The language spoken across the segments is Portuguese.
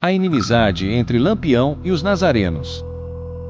A inimizade entre Lampião e os nazarenos.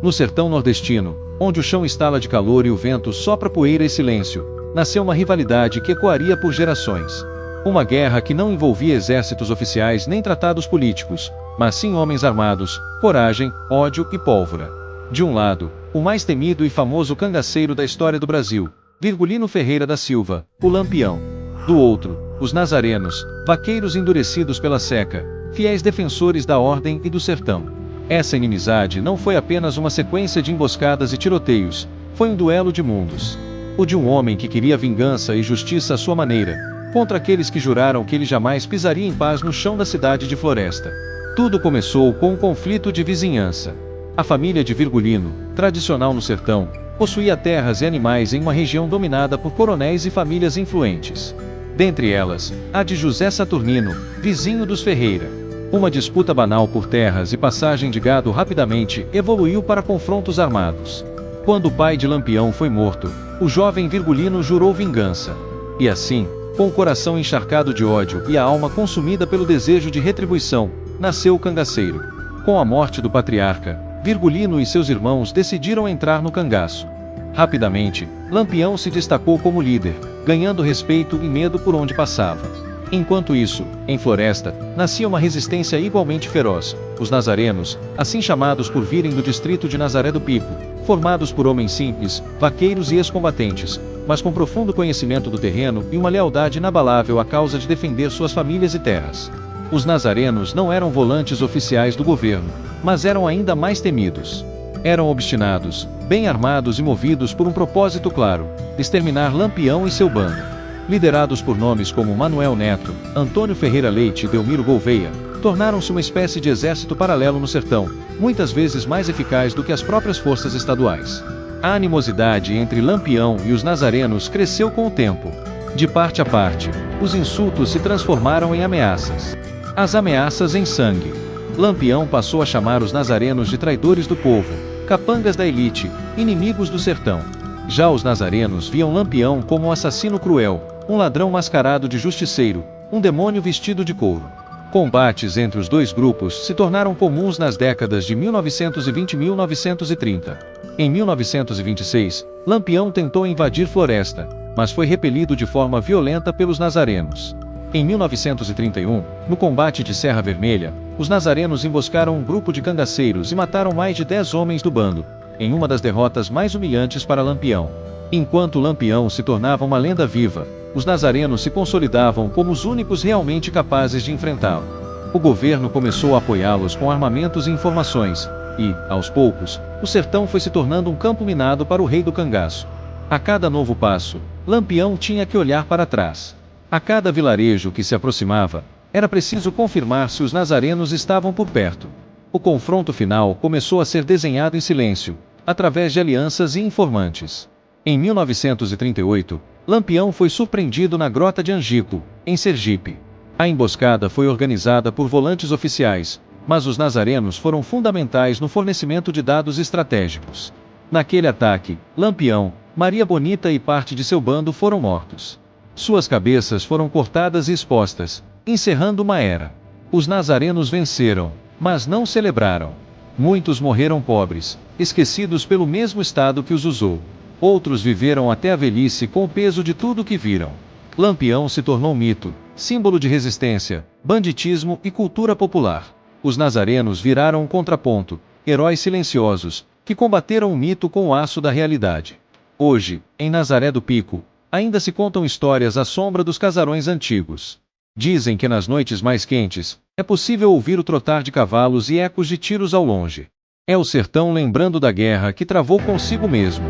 No sertão nordestino, onde o chão estala de calor e o vento sopra poeira e silêncio, nasceu uma rivalidade que ecoaria por gerações. Uma guerra que não envolvia exércitos oficiais nem tratados políticos, mas sim homens armados, coragem, ódio e pólvora. De um lado, o mais temido e famoso cangaceiro da história do Brasil, Virgulino Ferreira da Silva, o Lampião. Do outro, os nazarenos, vaqueiros endurecidos pela seca, fiéis defensores da ordem e do sertão. Essa inimizade não foi apenas uma sequência de emboscadas e tiroteios, foi um duelo de mundos. O de um homem que queria vingança e justiça à sua maneira, contra aqueles que juraram que ele jamais pisaria em paz no chão da cidade de Floresta. Tudo começou com um conflito de vizinhança. A família de Virgulino, tradicional no sertão, possuía terras e animais em uma região dominada por coronéis e famílias influentes. Dentre elas, a de José Saturnino, vizinho dos Ferreira. Uma disputa banal por terras e passagem de gado rapidamente evoluiu para confrontos armados. Quando o pai de Lampião foi morto, o jovem Virgulino jurou vingança. E assim, com o coração encharcado de ódio e a alma consumida pelo desejo de retribuição, nasceu o cangaceiro. Com a morte do patriarca, Virgulino e seus irmãos decidiram entrar no cangaço. Rapidamente, Lampião se destacou como líder, ganhando respeito e medo por onde passava. Enquanto isso, em Floresta, nascia uma resistência igualmente feroz. Os nazarenos, assim chamados por virem do distrito de Nazaré do Pico, formados por homens simples, vaqueiros e ex-combatentes, mas com profundo conhecimento do terreno e uma lealdade inabalável à causa de defender suas famílias e terras. Os nazarenos não eram volantes oficiais do governo, mas eram ainda mais temidos. Eram obstinados, bem armados e movidos por um propósito claro: exterminar Lampião e seu bando. Liderados por nomes como Manuel Neto, Antônio Ferreira Leite e Delmiro Gouveia, tornaram-se uma espécie de exército paralelo no sertão, muitas vezes mais eficaz do que as próprias forças estaduais. A animosidade entre Lampião e os nazarenos cresceu com o tempo. De parte a parte, os insultos se transformaram em ameaças. As ameaças em sangue. Lampião passou a chamar os nazarenos de traidores do povo, capangas da elite, inimigos do sertão. Já os nazarenos viam Lampião como um assassino cruel, um ladrão mascarado de justiceiro, um demônio vestido de couro. Combates entre os dois grupos se tornaram comuns nas décadas de 1920 e 1930. Em 1926, Lampião tentou invadir Floresta, mas foi repelido de forma violenta pelos nazarenos. Em 1931, no combate de Serra Vermelha, os nazarenos emboscaram um grupo de cangaceiros e mataram mais de 10 homens do bando, em uma das derrotas mais humilhantes para Lampião. Enquanto Lampião se tornava uma lenda viva, os nazarenos se consolidavam como os únicos realmente capazes de enfrentá-lo. O governo começou a apoiá-los com armamentos e informações, e, aos poucos, o sertão foi se tornando um campo minado para o rei do cangaço. A cada novo passo, Lampião tinha que olhar para trás. A cada vilarejo que se aproximava, era preciso confirmar se os nazarenos estavam por perto. O confronto final começou a ser desenhado em silêncio, através de alianças e informantes. Em 1938, Lampião foi surpreendido na Grota de Angico, em Sergipe. A emboscada foi organizada por volantes oficiais, mas os nazarenos foram fundamentais no fornecimento de dados estratégicos. Naquele ataque, Lampião, Maria Bonita e parte de seu bando foram mortos. Suas cabeças foram cortadas e expostas, encerrando uma era. Os nazarenos venceram, mas não celebraram. Muitos morreram pobres, esquecidos pelo mesmo Estado que os usou. Outros viveram até a velhice com o peso de tudo que viram. Lampião se tornou um mito, símbolo de resistência, banditismo e cultura popular. Os nazarenos viraram um contraponto, heróis silenciosos, que combateram o mito com o aço da realidade. Hoje, em Nazaré do Pico, ainda se contam histórias à sombra dos casarões antigos. Dizem que nas noites mais quentes, é possível ouvir o trotar de cavalos e ecos de tiros ao longe. É o sertão lembrando da guerra que travou consigo mesmo.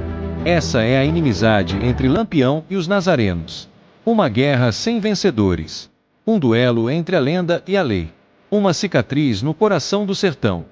Essa é a inimizade entre Lampião e os nazarenos. Uma guerra sem vencedores. Um duelo entre a lenda e a lei. Uma cicatriz no coração do sertão.